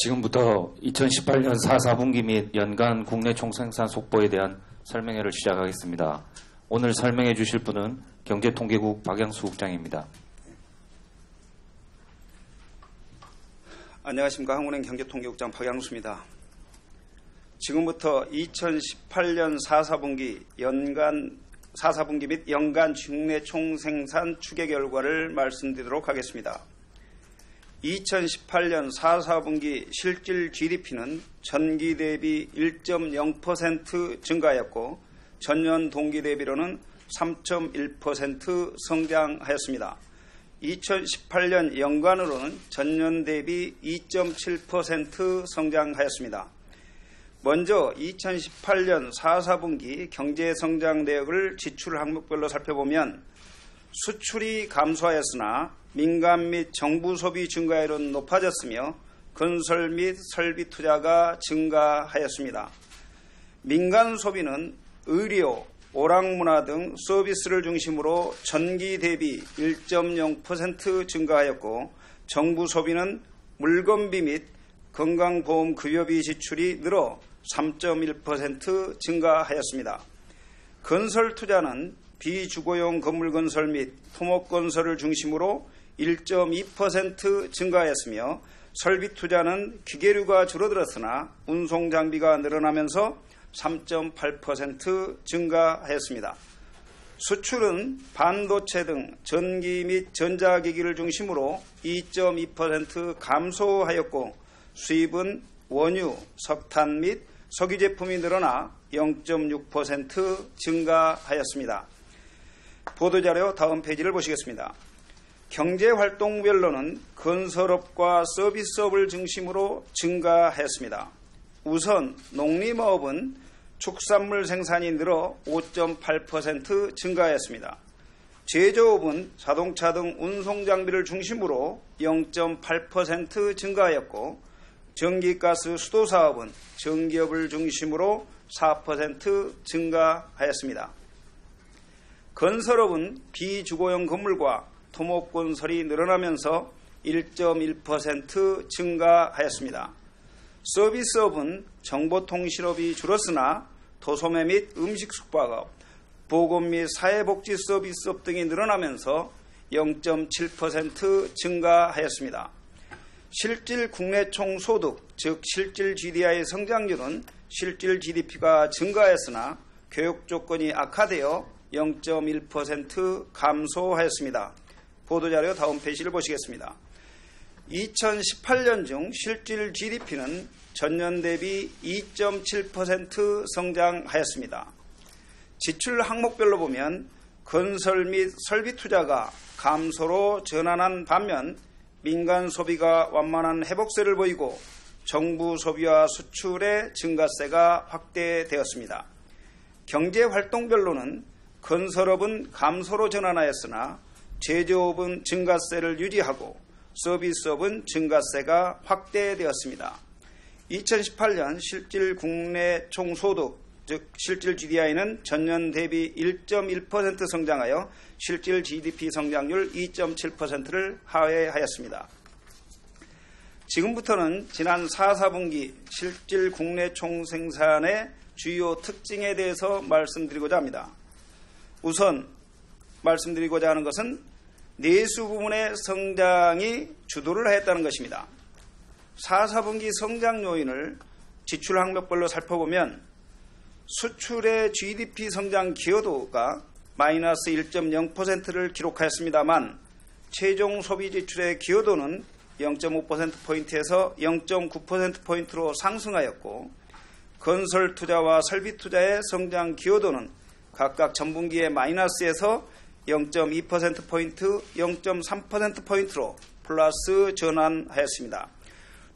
지금부터 2018년 4분기 및 연간 국내 총생산 속보에 대한 설명회를 시작하겠습니다. 오늘 설명해 주실 분은 경제통계국 박양수 국장입니다. 안녕하십니까. 한국은행 경제통계국장 박양수입니다. 지금부터 2018년 4분기 및 연간 국내 총생산 추계 결과를 말씀드리도록 하겠습니다. 2018년 4분기 실질 GDP는 전기 대비 1.0% 증가하였고 전년 동기 대비로는 3.1% 성장하였습니다. 2018년 연간으로는 전년 대비 2.7% 성장하였습니다. 먼저 2018년 4분기 경제성장 내역을 지출 항목별로 살펴보면 수출이 감소하였으나 민간 및 정부 소비 증가율은 높아졌으며 건설 및 설비 투자가 증가하였습니다. 민간 소비는 의료, 오락문화 등 서비스를 중심으로 전기 대비 1.0% 증가하였고 정부 소비는 물건비 및 건강보험 급여비 지출이 늘어 3.1% 증가하였습니다. 건설 투자는 비주거용 건물 건설 및 토목건설을 중심으로 1.2% 증가하였으며 설비 투자는 기계류가 줄어들었으나 운송장비가 늘어나면서 3.8% 증가하였습니다. 수출은 반도체 등 전기 및 전자기기를 중심으로 2.2% 감소하였고 수입은 원유, 석탄 및 석유 제품이 늘어나 0.6% 증가하였습니다. 보도자료 다음 페이지를 보시겠습니다. 경제활동별로는 건설업과 서비스업을 중심으로 증가했습니다. 우선 농림업은 축산물 생산이 늘어 5.8% 증가했습니다. 제조업은 자동차 등 운송장비를 중심으로 0.8% 증가하였고 전기가스 수도사업은 전기업을 중심으로 4% 증가하였습니다. 건설업은 비주거용 건물과 토목건설이 늘어나면서 1.1% 증가하였습니다. 서비스업은 정보통신업이 줄었으나 도소매 및 음식 숙박업, 보건 및 사회복지 서비스업 등이 늘어나면서 0.7% 증가하였습니다. 실질 국내 총소득, 즉 실질 GDI의 성장률은 실질 GDP가 증가했으나 교육 조건이 악화되어 0.1% 감소하였습니다. 보도자료 다음 페이지를 보시겠습니다. 2018년 중 실질 GDP는 전년 대비 2.7% 성장하였습니다. 지출 항목별로 보면 건설 및 설비 투자가 감소로 전환한 반면 민간 소비가 완만한 회복세를 보이고 정부 소비와 수출의 증가세가 확대되었습니다. 경제활동별로는 건설업은 감소로 전환하였으나 제조업은 증가세를 유지하고 서비스업은 증가세가 확대되었습니다. 2018년 실질 국내 총소득, 즉 실질 GDI는 전년 대비 1.1% 성장하여 실질 GDP 성장률 2.7%를 하회하였습니다. 지금부터는 지난 4분기 실질 국내 총생산의 주요 특징에 대해서 말씀드리고자 합니다. 우선 말씀드리고자 하는 것은 내수 부문의 성장이 주도를 하였다는 것입니다. 4분기 성장 요인을 지출 항목별로 살펴보면 수출의 GDP 성장 기여도가 마이너스 1.0%를 기록하였습니다만 최종 소비 지출의 기여도는 0.5%포인트에서 0.9%포인트로 상승하였고 건설 투자와 설비 투자의 성장 기여도는 각각 전분기에 마이너스에서 0.2%포인트, 0.3%포인트로 플러스 전환하였습니다.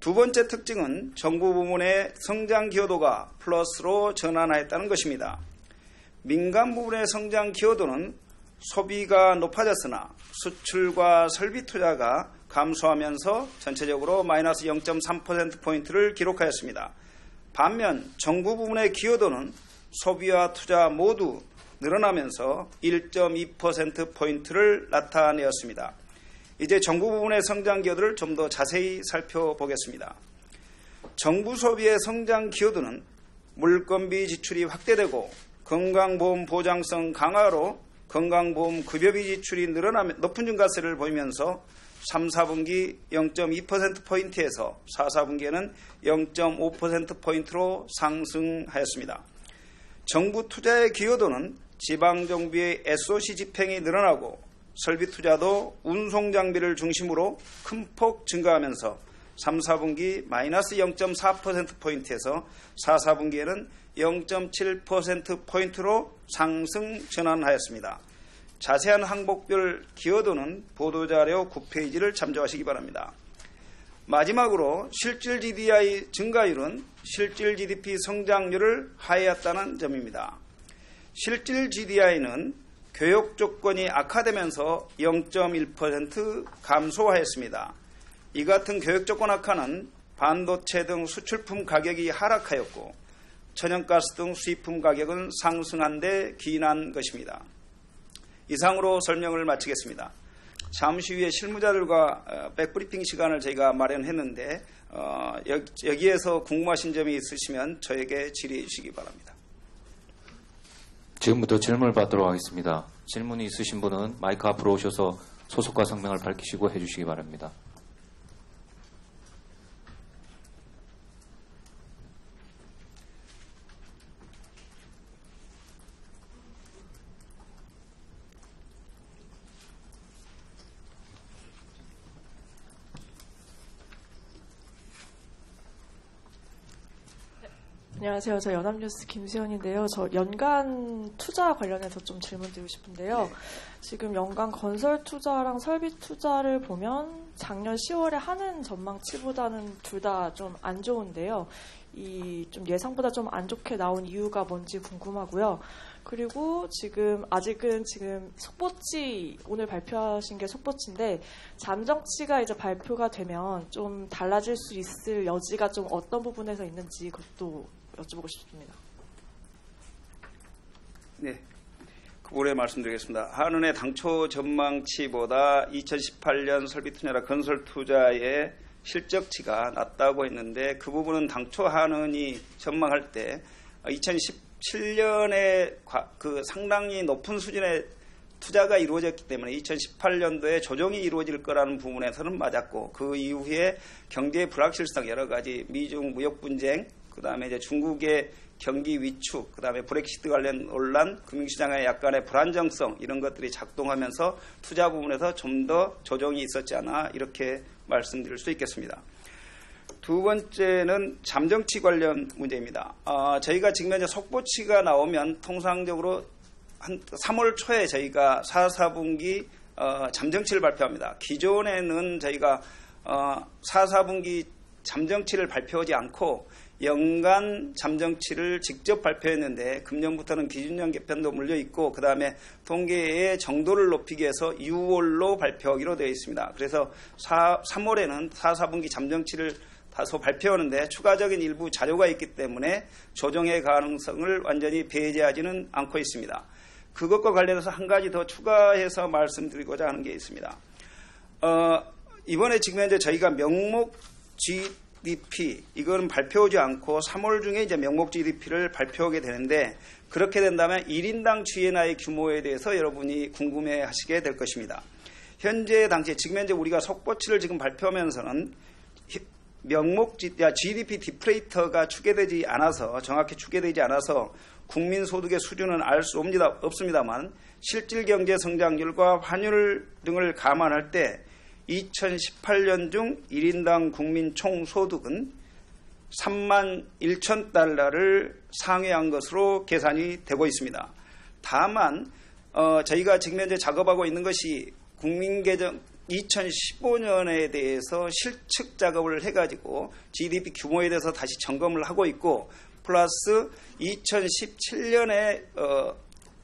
두 번째 특징은 정부 부문의 성장 기여도가 플러스로 전환하였다는 것입니다. 민간 부문의 성장 기여도는 소비가 높아졌으나 수출과 설비 투자가 감소하면서 전체적으로 마이너스 0.3%포인트를 기록하였습니다. 반면 정부 부문의 기여도는 소비와 투자 모두 늘어나면서 1.2%포인트를 나타내었습니다. 이제 정부 부문의 성장 기여도를 좀 더 자세히 살펴보겠습니다. 정부 소비의 성장 기여도는 물건비 지출이 확대되고 건강보험 보장성 강화로 건강보험 급여비 지출이 늘어나며 높은 증가세를 보이면서 3, 4분기 0.2%포인트에서 4, 4분기에는 0.5%포인트로 상승하였습니다. 정부 투자의 기여도는 지방정부의 SOC 집행이 늘어나고 설비 투자도 운송장비를 중심으로 큰 폭 증가하면서 3, 4분기 마이너스 0.4%포인트에서 4, 4분기에는 0.7%포인트로 상승 전환하였습니다. 자세한 항목별 기여도는 보도자료 9페이지를 참조하시기 바랍니다. 마지막으로 실질 GDI 증가율은 실질 GDP 성장률을 하회했다는 점입니다. 실질 GDI는 교역 조건이 악화되면서 0.1% 감소하였습니다. 이 같은 교역 조건 악화는 반도체 등 수출품 가격이 하락하였고 천연가스 등 수입품 가격은 상승한 데 기인한 것입니다. 이상으로 설명을 마치겠습니다. 잠시 후에 실무자들과 백브리핑 시간을 저희가 마련했는데 여기에서 궁금하신 점이 있으시면 저에게 질의해 주시기 바랍니다. 지금부터 질문을 받도록 하겠습니다. 질문이 있으신 분은 마이크 앞으로 오셔서 소속과 성명을 밝히시고 해주시기 바랍니다. 안녕하세요. 저 연합뉴스 김수현인데요. 저 연간 투자 관련해서 좀 질문 드리고 싶은데요. 지금 연간 건설 투자랑 설비 투자를 보면 작년 10월에 하는 전망치보다는 둘 다 좀 안 좋은데요. 이 좀 예상보다 좀 안 좋게 나온 이유가 뭔지 궁금하고요. 그리고 아직은 속보치 오늘 발표하신 게 속보치인데 잠정치가 이제 발표가 되면 좀 달라질 수 있을 여지가 좀 어떤 부분에서 있는지 그것도 여쭤보고 싶습니다. 네, 그 부분에 말씀드리겠습니다. 한은의 당초 전망치보다 2018년 설비 투자나 건설 투자의 실적치가 낮다고 했는데 그 부분은 당초 한은이 전망할 때 2017년에 그 상당히 높은 수준의 투자가 이루어졌기 때문에 2018년도에 조정이 이루어질 거라는 부분에서는 맞았고 그 이후에 경제의 불확실성 여러 가지 미중 무역 분쟁 그다음에 이제 중국의 경기 위축, 그다음에 브렉시트 관련 논란, 금융시장의 약간의 불안정성 이런 것들이 작동하면서 투자 부분에서 좀 더 조정이 있었지 않아 이렇게 말씀드릴 수 있겠습니다. 두 번째는 잠정치 관련 문제입니다. 저희가 지금 현재 속보치가 나오면 통상적으로 한 3월 초에 저희가 4, 4분기 잠정치를 발표합니다. 기존에는 저희가 4, 4분기 잠정치를 발표하지 않고 연간 잠정치를 직접 발표했는데 금년부터는 기준년 개편도 물려있고 그 다음에 통계의 정도를 높이기 위해서 6월로 발표하기로 되어 있습니다. 그래서 3월에는 4, 4분기 잠정치를 다소 발표하는데 추가적인 일부 자료가 있기 때문에 조정의 가능성을 완전히 배제하지는 않고 있습니다. 그것과 관련해서 한 가지 더 추가해서 말씀드리고자 하는 게 있습니다. 이번에 지금 현재 저희가 명목 GDP 이거는 발표하지 않고 3월 중에 이제 명목 GDP를 발표하게 되는데 그렇게 된다면 1인당 GNI 규모에 대해서 여러분이 궁금해하시게 될 것입니다. 현재 당시에 지금 현재 우리가 속보치를 지금 발표하면서는 명목 GDP 디플레이터가 추계되지 않아서 정확히 추계되지 않아서 국민 소득의 수준은 알 수 없습니다만 실질 경제 성장률과 환율 등을 감안할 때 2018년 중 1인당 국민 총소득은 3만 1천 달러를 상회한 것으로 계산이 되고 있습니다. 다만 저희가 지금 현재 작업하고 있는 것이 국민계정 2015년에 대해서 실측 작업을 해가지고 GDP 규모에 대해서 다시 점검을 하고 있고 플러스 2017년에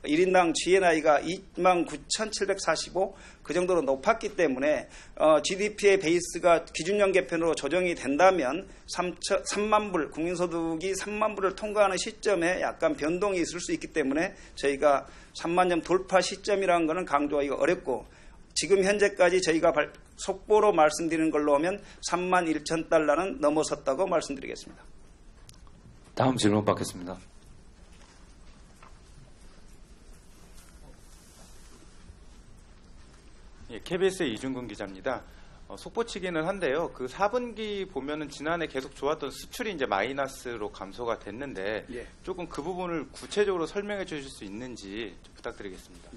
1인당 GNI가 29,745 그 정도로 높았기 때문에 GDP의 베이스가 기준년 개편으로 조정이 된다면 3만 불, 국민소득이 3만 불을 통과하는 시점에 약간 변동이 있을 수 있기 때문에 저희가 3만 점 돌파 시점이라는 것은 강조하기가 어렵고 지금 현재까지 저희가 속보로 말씀드리는 걸로 하면 31,000달러는 넘어섰다고 말씀드리겠습니다. 다음 질문 받겠습니다. 예, KBS의 이준근 기자입니다. 속보치기는 한데요. 그 4분기 보면은 지난해 계속 좋았던 수출이 이제 마이너스로 감소가 됐는데 예. 조금 그 부분을 구체적으로 설명해 주실 수 있는지 좀 부탁드리겠습니다.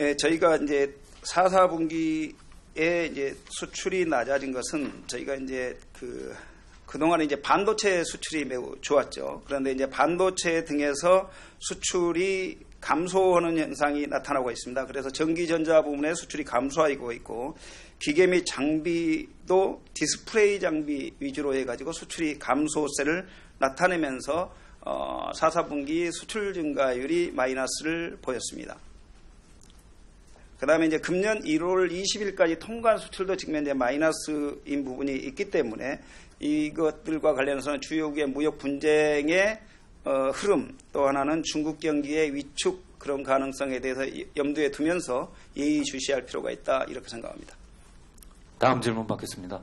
예, 저희가 이제 4분기에 이제 수출이 낮아진 것은 저희가 이제 그동안에 이제 반도체 수출이 매우 좋았죠. 그런데 이제 반도체 등에서 수출이 감소하는 현상이 나타나고 있습니다. 그래서 전기전자 부분의 수출이 감소하고 있고 기계 및 장비도 디스플레이 장비 위주로 해가지고 수출이 감소세를 나타내면서 4분기 수출 증가율이 마이너스를 보였습니다. 그 다음에 이제 금년 1월 20일까지 통관 수출도 지금 이제 마이너스인 부분이 있기 때문에 이것들과 관련해서는 주요국의 무역 분쟁의 흐름, 또 하나는 중국 경기의 위축 그런 가능성에 대해서 염두에 두면서 예의주시할 필요가 있다 이렇게 생각합니다. 다음 질문 받겠습니다.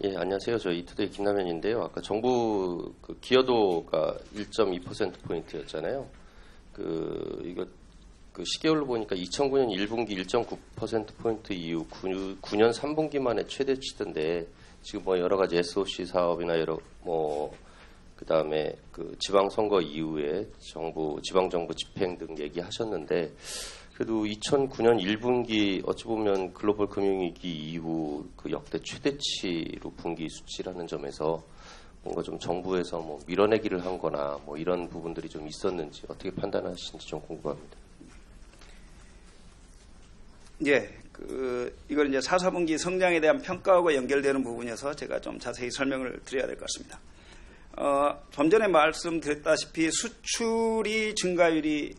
예, 안녕하세요. 저 이투데이 김남현인데요. 아까 정부 기여도가 1.2%포인트였잖아요. 이거 시계열로 보니까 2009년 1분기 1.9%포인트 이후 9년 3분기 만에 최대치던데 지금 뭐 여러 가지 SOC 사업이나 그다음에 지방선거 이후에 지방정부 집행 등 얘기하셨는데 그래도 2009년 1분기 어찌 보면 글로벌 금융위기 이후 역대 최대치로 분기 수치라는 점에서 뭔가 좀 정부에서 밀어내기를 한 거나 이런 부분들이 좀 있었는지 어떻게 판단하시는지 좀 궁금합니다. 예, 이걸 이제 4분기 성장에 대한 평가하고 연결되는 부분이어서 제가 좀 자세히 설명을 드려야 될 것 같습니다. 좀 전에 말씀드렸다시피 수출이 증가율이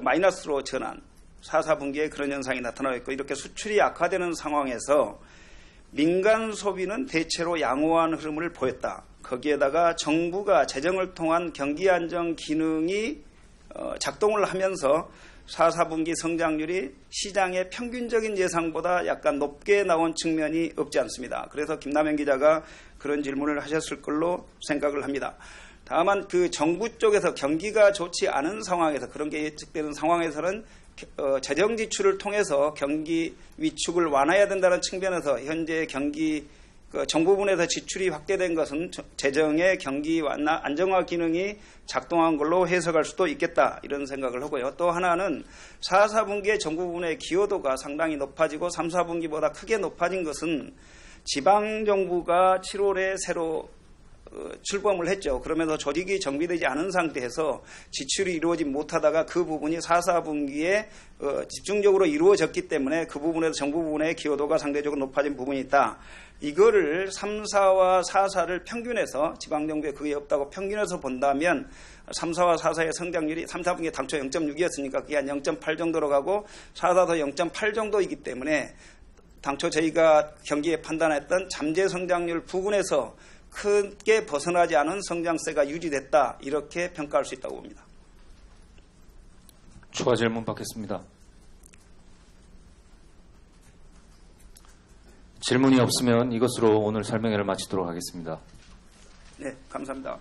마이너스로 전환, 4분기에 그런 현상이 나타나고 있고 이렇게 수출이 악화되는 상황에서 민간 소비는 대체로 양호한 흐름을 보였다. 거기에다가 정부가 재정을 통한 경기 안정 기능이 작동을 하면서 4분기 성장률이 시장의 평균적인 예상보다 약간 높게 나온 측면이 없지 않습니다. 그래서 김남현 기자가 그런 질문을 하셨을 걸로 생각을 합니다. 다만 정부 쪽에서 경기가 좋지 않은 상황에서 그런 게 예측되는 상황에서는 재정 지출을 통해서 경기 위축을 완화해야 된다는 측면에서 현재 정부 부분에서 지출이 확대된 것은 재정의 경기 완화 안정화 기능이 작동한 걸로 해석할 수도 있겠다 이런 생각을 하고요. 또 하나는 4분기에 정부 부분의 기여도가 상당히 높아지고 3, 4분기보다 크게 높아진 것은 지방정부가 7월에 새로 출범을 했죠. 그러면서 조직이 정비되지 않은 상태에서 지출이 이루어지지 못하다가 그 부분이 4, 4분기에 집중적으로 이루어졌기 때문에 그 부분에서 정부 부분의 기여도가 상대적으로 높아진 부분이 있다. 이거를 3, 4와 4, 4를 평균해서 지방정부에 그게 없다고 평균해서 본다면 3, 4와 4, 4의 성장률이 3, 4분기에 당초 0.6이었으니까 그게 한 0.8 정도로 가고 4, 4도 0.8 정도이기 때문에 당초 저희가 경기에 판단했던 잠재 성장률 부분에서 크게 벗어나지 않은 성장세가 유지됐다 이렇게 평가할 수 있다고 봅니다. 추가 질문 받겠습니다. 질문이 없으면 이것으로 오늘 설명회를 마치도록 하겠습니다. 네, 감사합니다.